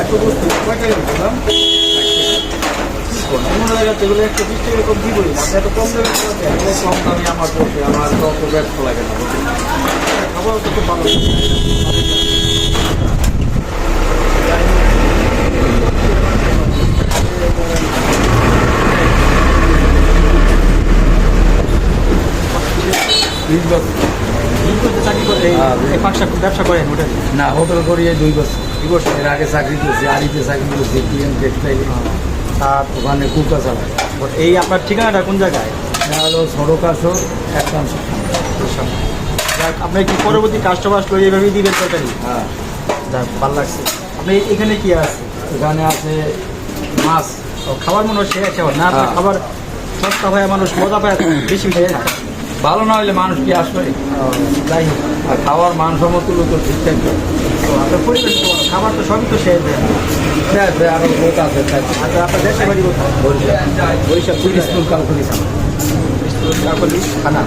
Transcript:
এত বস্তু কয় টাকা দিলাম অন্য জায়গাতে এগুলো 120 টাকা কম কি বলি আপনি এত কম দামে এত কম দামে আমার পড়ছে আমার তো অত ব্যর্থ লাগে না খাবার তো খুব ভালো চাকরি করতে ব্যবসা করেন ওটা না হোটেল করি 2 বছর 2 বছর এর আগে চাকরি করছি আড়িতে চাকরি করছি পিএম টেক্সটাইল আর ওখানে কুকা চালাই এই আপনার ঠিকানাটা কোন জায়গায় এটা হলো সড়ক আসো একদম আপনার কি পরবর্তী কাস্টমার আসলে এইভাবেই দিবেন তরকারি হ্যাঁ যাক ভালো লাগছে আপনি এখানে কি আছে এখানে আছে মাছ খাবার মনে হয় সে খাবার না আপনার হ্যাঁ। খাবার সস্তা হয় মানুষ মজা পায় বেশি বেশি খায় ভালো না হলে মানুষ কি আসবে যাই হোক আর খাওয়ার মান সমতুল্য তো ঠিকঠাক তো আপনার পরিবেশ তো ভালো। খাবার তো সবই তো শেষ দেয় আরো লোক আছে তাই আচ্ছা আপনার দেশের বাড়ি কোথায় বরিশাল বরিশাল স্কুল কালকুলি কাকলি থানা